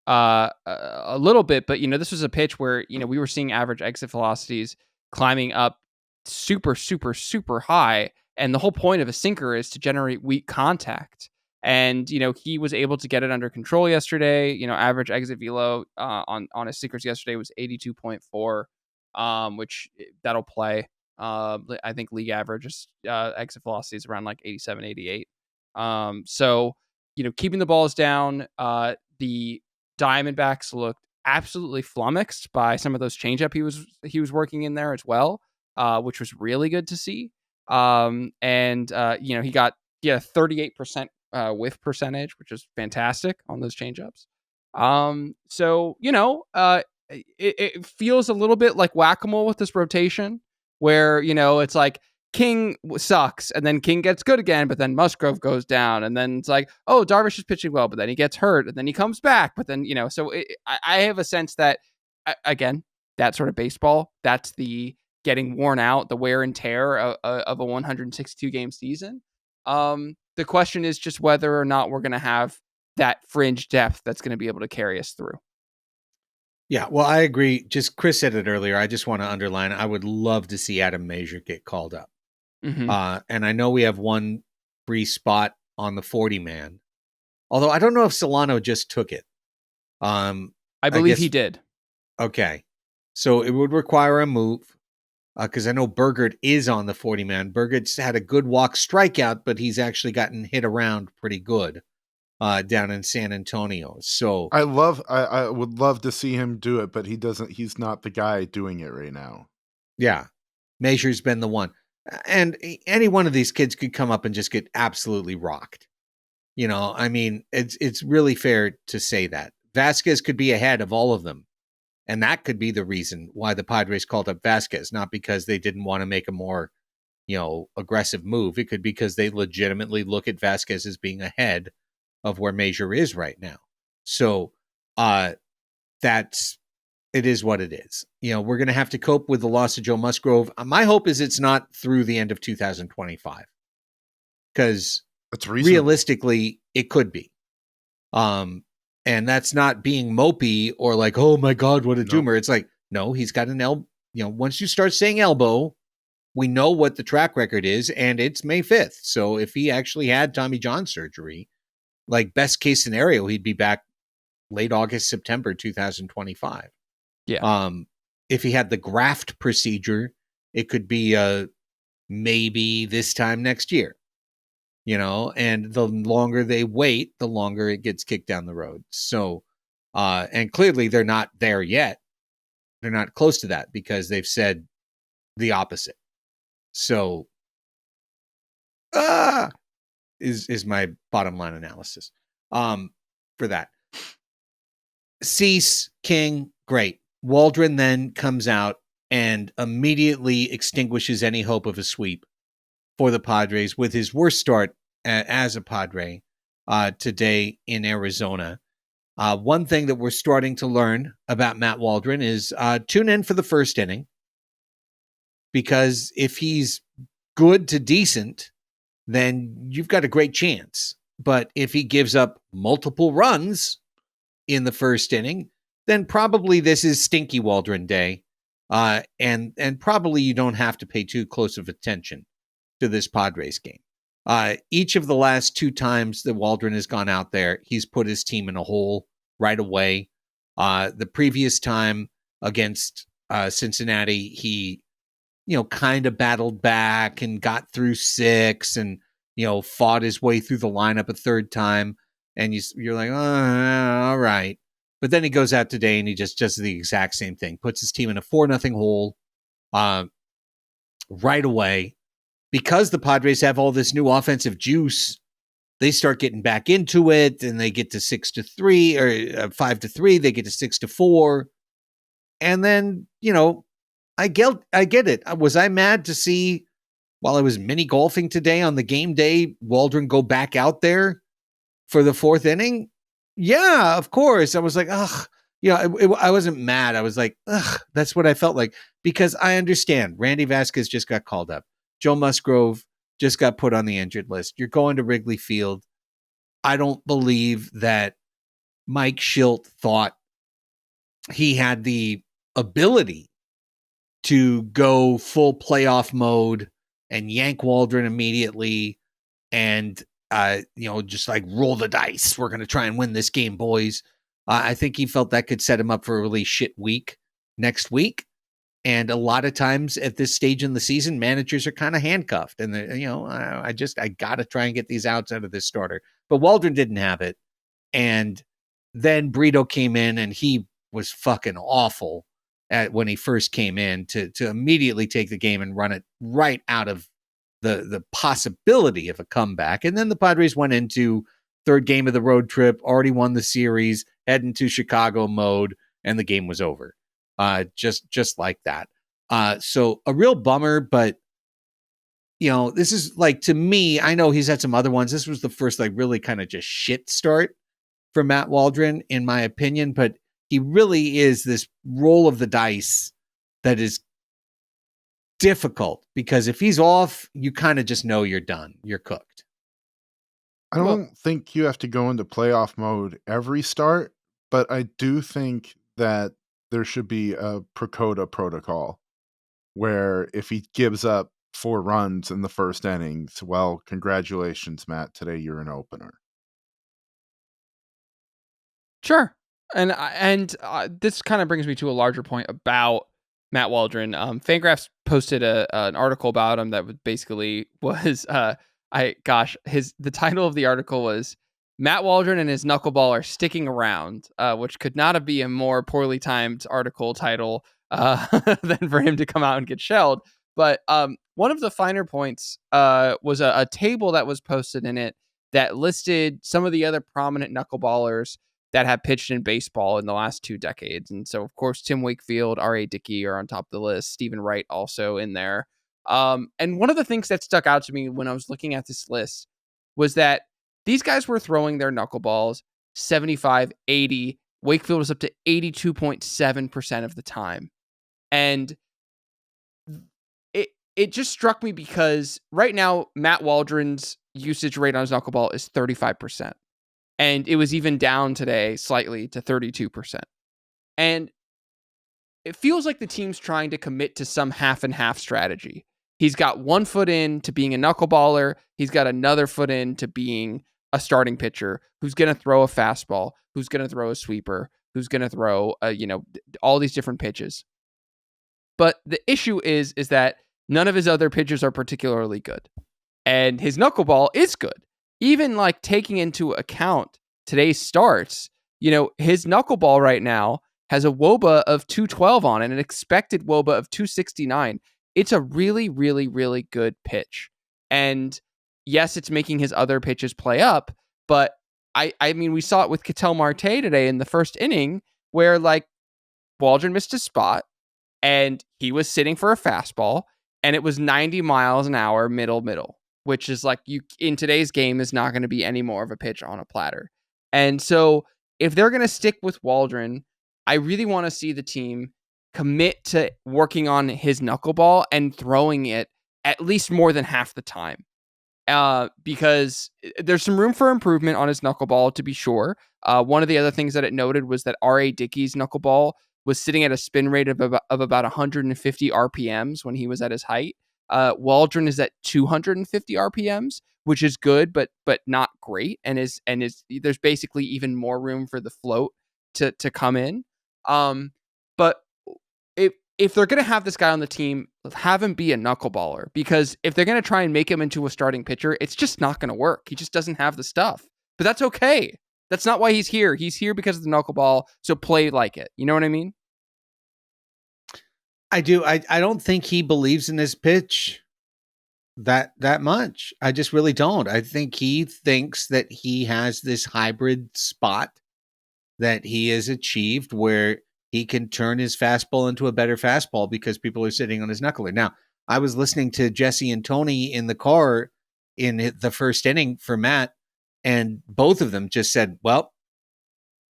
a little bit, but this was a pitch where we were seeing average exit velocities climbing up super super super high, and the whole point of a sinker is to generate weak contact. And he was able to get it under control yesterday. Average exit velo on his sinkers yesterday was 82.4, which that'll play. I think league average is exit velocity is around like 87, 88. So keeping the balls down. The Diamondbacks looked absolutely flummoxed by some of those changeup he was working in there as well, which was really good to see. He got a 38% whiff percentage, which is fantastic on those changeups. It feels a little bit like whack-a-mole with this rotation, where it's like King sucks, and then King gets good again, but then Musgrove goes down, and then it's like, oh, Darvish is pitching well, but then he gets hurt, and then he comes back, but then I have a sense that again, that sort of baseball, that's the getting worn out, the wear and tear of a 162 game season. The question is just whether or not we're going to have that fringe depth that's going to be able to carry us through.
Yeah, well, I agree. Just Chris said it earlier. I just want to underline, I would love to see Adam Major get called up.
Mm-hmm.
And I know we have one free spot on the 40-man. Although I don't know if Solano just took it.
I believe he did.
Okay. So it would require a move. Because I know Burgert is on the 40-man. Burgert's had a good walk strikeout, but he's actually gotten hit around pretty good down in San Antonio. So
I would love to see him do it, but he's not the guy doing it right now.
Yeah. Major's been the one. And any one of these kids could come up and just get absolutely rocked. I mean, it's really fair to say that. Vasquez could be ahead of all of them. And that could be the reason why the Padres called up Vasquez, not because they didn't want to make a more, aggressive move. It could be because they legitimately look at Vasquez as being ahead of where Major is right now. So it is what it is. We're going to have to cope with the loss of Joe Musgrove. My hope is it's not through the end of 2025, because realistically it could be. And that's not being mopey or like, oh my God, what a doomer. It's like, no, he's got an elbow. Once you start saying elbow, we know what the track record is, and it's May 5th. So if he actually had Tommy John surgery, like best case scenario, he'd be back late August, September 2025.
Yeah.
If he had the graft procedure, it could be maybe this time next year. And the longer they wait, the longer it gets kicked down the road. So, and clearly they're not there yet. They're not close to that because they've said the opposite. So, is my bottom line analysis for that. Cease, King, great. Waldron then comes out and immediately extinguishes any hope of a sweep for the Padres with his worst start as a Padre today in Arizona. One thing that we're starting to learn about Matt Waldron is tune in for the first inning, because if he's good to decent, then you've got a great chance. But if he gives up multiple runs in the first inning, then probably this is Stinky Waldron Day. And probably you don't have to pay too close of attention to this Padres game. Each of the last two times that Waldron has gone out there, he's put his team in a hole right away. The previous time against Cincinnati, he, kind of battled back and got through 6 and, fought his way through the lineup a third time. And you're like, oh, all right. But then he goes out today and he just does the exact same thing, puts his team in a 4-0 hole right away. Because the Padres have all this new offensive juice, they start getting back into it, and they get to 6-3 or 5-3. They get to 6-4, and then I get it. Was I mad to see while I was mini golfing today on the game day, Waldron go back out there for the fourth inning? Yeah, of course. I was like, ugh. I wasn't mad. I was like, ugh, that's what I felt like. Because I understand Randy Vasquez just got called up. Joe Musgrove just got put on the injured list. You're going to Wrigley Field. I don't believe that Mike Schilt thought he had the ability to go full playoff mode and yank Waldron immediately and just like roll the dice. We're going to try and win this game, boys. I think he felt that could set him up for a really shit week next week. And a lot of times at this stage in the season, managers are kind of handcuffed. And, I got to try and get these outs out of this starter. But Waldron didn't have it. And then Brito came in and he was fucking awful when he first came in to immediately take the game and run it right out of the possibility of a comeback. And then the Padres went into third game of the road trip, already won the series, heading to Chicago mode, and the game was over. Just like that. So a real bummer, but this is like, to me, I know he's had some other ones. This was the first like really kind of just shit start for Matt Waldron, in my opinion, but he really is this roll of the dice that is difficult, because if he's off, you kind of just know you're done. You're cooked.
I don't think you have to go into playoff mode every start, but I do think that there should be a Prakota protocol where if he gives up 4 runs in the first innings, well, congratulations, Matt. Today you're an opener.
Sure. And this kind of brings me to a larger point about Matt Waldron. Fangraphs posted an article about him that basically was the title of the article was Matt Waldron and his knuckleball are sticking around, which could not be a more poorly timed article title than for him to come out and get shelled. But one of the finer points was a table that was posted in it that listed some of the other prominent knuckleballers that have pitched in baseball in the last 2 decades. And so, of course, Tim Wakefield, R.A. Dickey are on top of the list. Stephen Wright also in there. And one of the things that stuck out to me when I was looking at this list was that these guys were throwing their knuckleballs 75, 80. Wakefield was up to 82.7% of the time. And it just struck me because right now, Matt Waldron's usage rate on his knuckleball is 35%. And it was even down today slightly to 32%. And it feels like the team's trying to commit to some half and half strategy. He's got 1 foot in to being a knuckleballer. He's got another foot in to being a starting pitcher who's going to throw a fastball, who's going to throw a sweeper, who's going to throw, all these different pitches. But the issue is that none of his other pitches are particularly good. And his knuckleball is good. Even like taking into account today's starts, his knuckleball right now has a WOBA of 212 on it, an expected WOBA of 269. It's a really, really, really good pitch. And yes, it's making his other pitches play up, but I mean, we saw it with Ketel Marte today in the first inning where like Waldron missed a spot and he was sitting for a fastball and it was 90 miles an hour, middle, which is like in today's game is not going to be any more of a pitch on a platter. And so if they're going to stick with Waldron, I really want to see the team commit to working on his knuckleball and throwing it at least more than half the time. Because there's some room for improvement on his knuckleball, to be sure. One of the other things that it noted was that R.A. Dickey's knuckleball was sitting at a spin rate of about 150 RPMs when he was at his height. Waldron is at 250 RPMs, which is good, but not great, and is there's basically even more room for the float to come in. But if they're going to have this guy on the team, have him be a knuckleballer, because if they're going to try and make him into a starting pitcher, it's just not going to work. He just doesn't have the stuff. But that's okay. That's not why he's here. He's here because of the knuckleball, so play like it. You know what I mean?
I do. I don't think he believes in his pitch that much. I just really don't. I think he thinks that he has this hybrid spot that he has achieved where he can turn his fastball into a better fastball because people are sitting on his knuckler. Now, I was listening to Jesse and Tony in the car in the first inning for Matt, and both of them just said, well,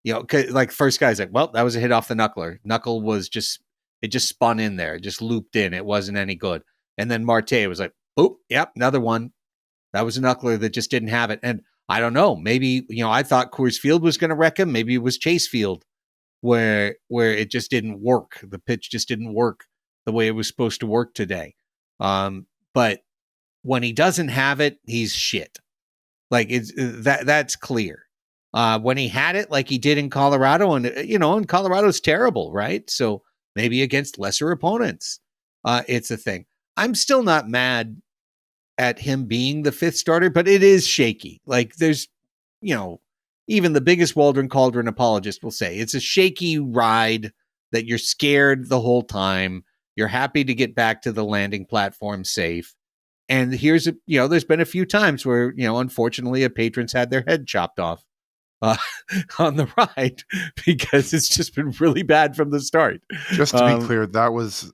like first guy's like, well, that was a hit off the knuckler. Knuckle was it just spun in there, just looped in. It wasn't any good. And then Marte was like, boop, yep, another one. That was a knuckler that just didn't have it. And I don't know, maybe, I thought Coors Field was going to wreck him. Maybe it was Chase Field where it just didn't work. The pitch just didn't work the way it was supposed to work today. But when he doesn't have it, he's shit. Like that's clear. When he had it, like he did in Colorado, and Colorado's terrible, right? So maybe against lesser opponents, it's a thing. I'm still not mad at him being the fifth starter, but it is shaky. Like there's, even the biggest Waldron Cauldron apologist will say it's a shaky ride that you're scared the whole time. You're happy to get back to the landing platform safe. And there's been a few times where, unfortunately a patron's had their head chopped off on the ride because it's just been really bad from the start.
Just to be clear, that was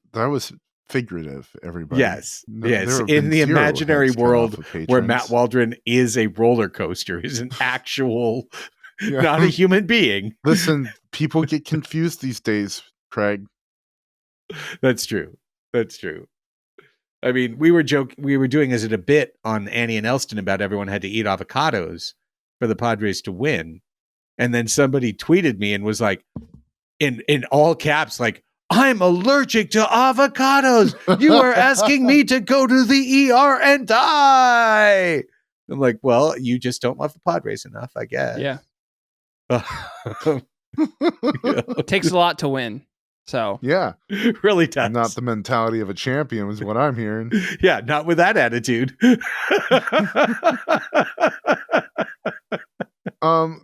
figurative, everybody.
Yes. In the imaginary world where Matt Waldron is a roller coaster, is an actual, not a human being.
Listen, people get confused these days, Craig.
That's true. I mean, we were doing as a bit on Annie and Elsten about everyone had to eat avocados for the Padres to win. And then somebody tweeted me and was like, in all caps, like, I'm allergic to avocados. You are asking me to go to the ER and die. I'm like, well, you just don't love the Padres enough, I guess.
Yeah. It takes a lot to win. So
yeah,
really does.
Not the mentality of a champion is what I'm hearing.
Yeah, not with that attitude.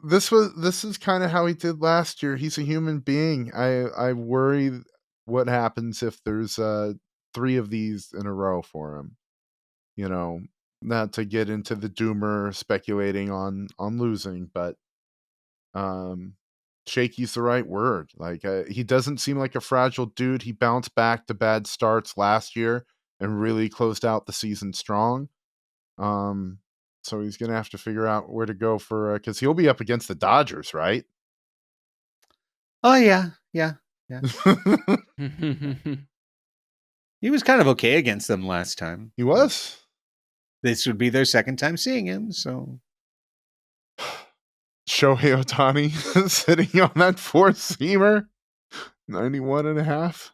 This is kind of how he did last year. He's a human being. I worry what happens if there's 3 of these in a row for him. Not to get into the doomer speculating on losing, but shaky's the right word. Like he doesn't seem like a fragile dude. He bounced back to bad starts last year and really closed out the season strong. So he's gonna have to figure out where to go for because he'll be up against the Dodgers, right?
Oh yeah. He was kind of okay against them last time.
He was.
This would be their second time seeing him, so
Shohei Ohtani sitting on that 4-seamer, 91.5.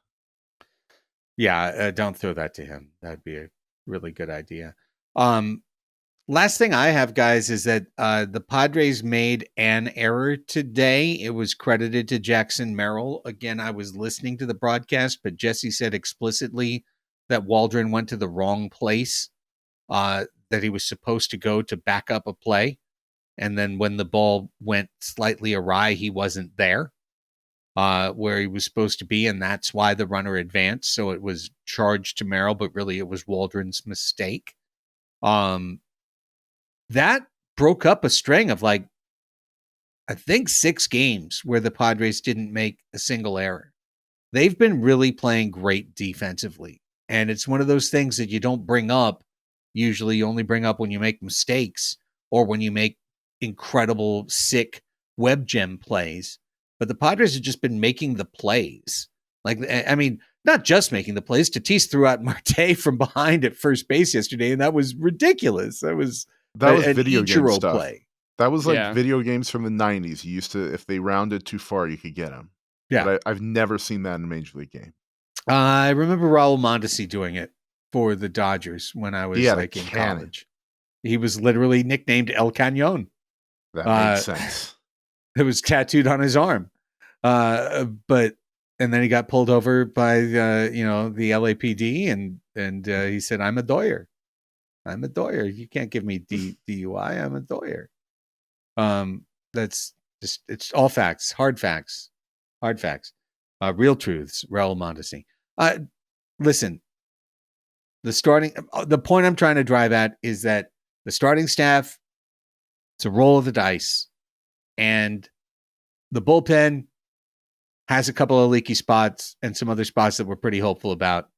Yeah, don't throw that to him. That'd be a really good idea. Last thing I have, guys, is that the Padres made an error today. It was credited to Jackson Merrill. Again, I was listening to the broadcast, but Jesse said explicitly that Waldron went to the wrong place, that he was supposed to go to back up a play. And then when the ball went slightly awry, he wasn't there where he was supposed to be. And that's why the runner advanced. So it was charged to Merrill, but really it was Waldron's mistake. That broke up a string of I think 6 games where the Padres didn't make a single error. They've been really playing great defensively. And it's one of those things that you don't bring up. Usually you only bring up when you make mistakes or when you make incredible, sick web gem plays. But the Padres have just been making the plays. Not just making the plays. Tatis threw out Marte from behind at first base yesterday, and that was ridiculous. That was
video game stuff.
Play.
That was video games from the 90s. You used to, if they rounded too far, you could get them.
Yeah.
But I've never seen that in a Major League game.
I remember Raul Mondesi doing it for the Dodgers when I was in college. He was literally nicknamed El Cañón.
That makes sense.
It was tattooed on his arm. And then he got pulled over by the LAPD and he said, I'm a doyer. You can't give me DUI. I'm a doyer. That's just, it's all facts, hard facts, real truths. Raul Mondesi. Listen, the point I'm trying to drive at is that the starting staff, it's a roll of the dice, and the bullpen has a couple of leaky spots and some other spots that we're pretty hopeful about.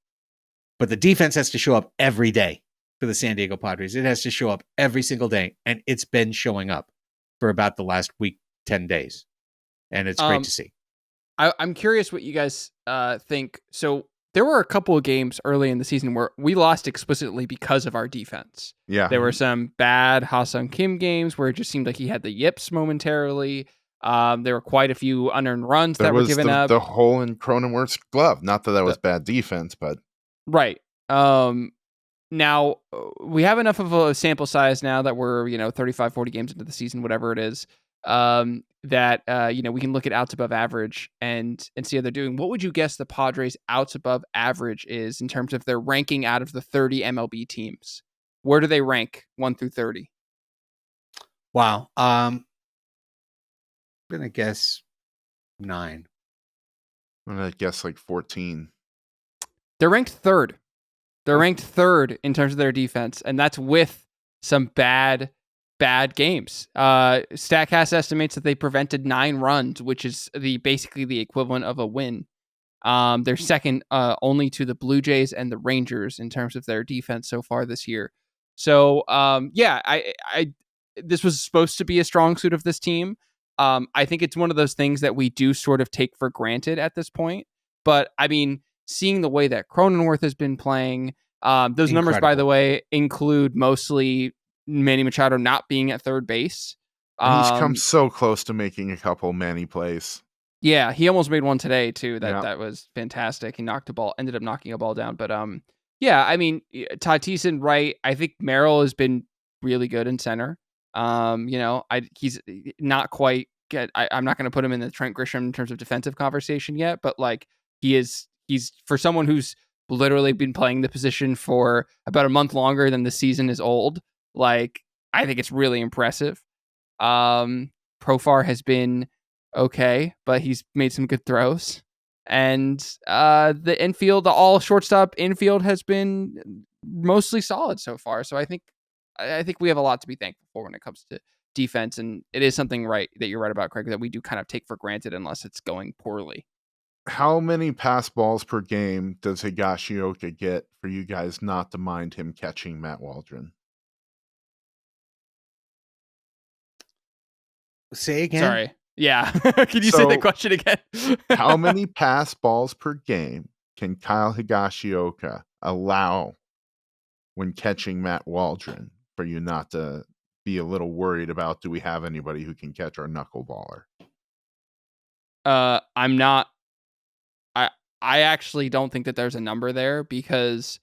But the defense has to show up every day for the San Diego Padres. It has to show up every single day, and it's been showing up for about the last week, 10 days. And it's great to see.
I'm curious what you guys think. So there were a couple of games early in the season where we lost explicitly because of our defense.
Yeah.
There were some bad Ha-Sung Kim games where it just seemed like he had the yips momentarily. There were quite a few unearned runs that were given up.
The hole in Cronenworth's glove. Not that was bad defense, but...
Right. Now, we have enough of a sample size now that we're, 35, 40 games into the season, whatever it is, that, we can look at outs above average and see how they're doing. What would you guess the Padres' outs above average is in terms of their ranking out of the 30 MLB teams? Where do they rank 1 through 30?
Wow. I'm going to guess 9.
I'm going to guess like 14.
They're ranked third. They're ranked third in terms of their defense, and that's with some bad games. StatCast estimates that they prevented 9 runs, which is basically the equivalent of a win. They're second only to the Blue Jays and the Rangers in terms of their defense so far this year. So, this was supposed to be a strong suit of this team. I think it's one of those things that we do sort of take for granted at this point. But, I mean, seeing the way that Cronenworth has been playing, those numbers, by the way, include mostly Manny Machado not being at third base.
And he's come so close to making a couple Manny plays.
Yeah, he almost made one today too. That was fantastic. He ended up knocking a ball down. But I mean, Tatis and right. I think Merrill has been really good in center. He's not quite good. I'm not going to put him in the Trent Grisham in terms of defensive conversation yet, but like he's for someone who's literally been playing the position for about a month longer than the season is old. Like, I think it's really impressive. Profar has been okay, but he's made some good throws. And the infield, the all shortstop infield has been mostly solid so far. So I think we have a lot to be thankful for when it comes to defense. And it is something that you're right about, Craig, that we do kind of take for granted unless it's going poorly.
How many pass balls per game does Higashioka get for you guys not to mind him catching Matt Waldron?
Say again?
Sorry. Yeah. Can you say the question again?
How many pass balls per game can Kyle Higashioka allow when catching Matt Waldron for you not to be a little worried about, do we have anybody who can catch our knuckleballer?
I'm not. I actually don't think that there's a number there because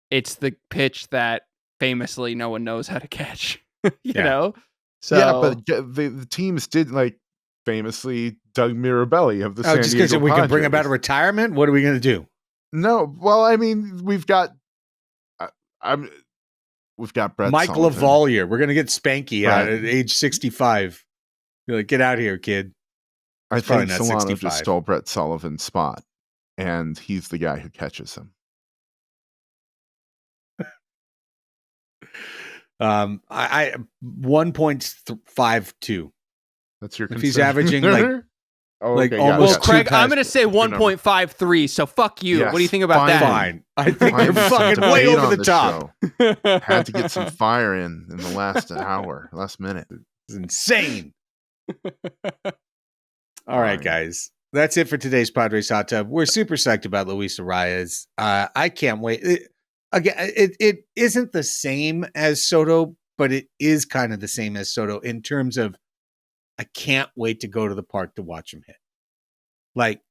it's the pitch that famously no one knows how to catch. you know? So
yeah, but the teams did famously Doug Mirabelli of the San Diego
just because we can bring him out of retirement? What are we going to do?
No, well, I mean, we've got Brett
Mike
Sullivan.
Lavalier. We're going to get Spanky out at age 65. You're like, get out of here, kid.
I think Solano just stole Brett Sullivan's spot, and he's the guy who catches him.
I 1.52.
That's your.
If he's averaging almost.
Well, Craig, I'm going to say 1.53. So fuck you.
Yes,
what do you think about that?
Fine. I think you're fucking way over the top.
Had to get some fire in the last minute.
It's insane. All right, guys. That's it for today's Padres Hot Tub. We're super psyched about Luis Arraez. I can't wait. It isn't the same as Soto, but it is kind of the same as Soto in terms of I can't wait to go to the park to watch him hit.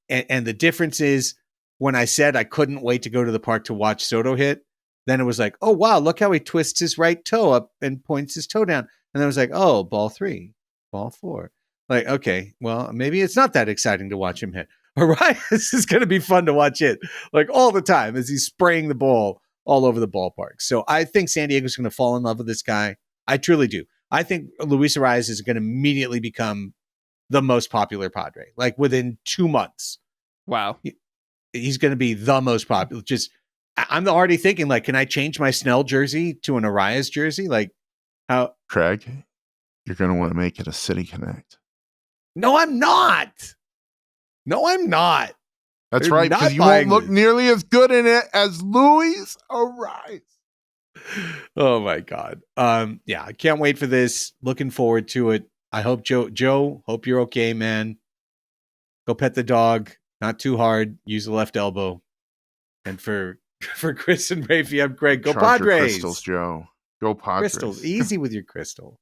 And the difference is when I said I couldn't wait to go to the park to watch Soto hit, then it was like, oh, wow, look how he twists his right toe up and points his toe down. And then it was like, oh, ball 3, ball 4. Like, okay, well, maybe it's not that exciting to watch him hit. Arraez is going to be fun to watch it all the time as he's spraying the ball all over the ballpark. So I think San Diego's going to fall in love with this guy. I truly do. I think Luis Arraez is going to immediately become the most popular Padre. Within 2 months.
Wow.
He's going to be the most popular. I'm already thinking, can I change my Snell jersey to an Arraez jersey? How?
Craig, you're going to want to make it a City Connect.
No, I'm not.
That's
They're
right,
not
because you won't
buying
look
this.
nearly as good in it as Luis Arraez.
Oh my God. Yeah, I can't wait for this. Looking forward to it. I hope Joe, hope you're okay, man. Go pet the dog. Not too hard. Use the left elbow. And for Chris and Raphie, I'm Craig. Go
Charge your
Padres.
crystals, Joe. Go Padres.
Crystals. Easy with your crystal.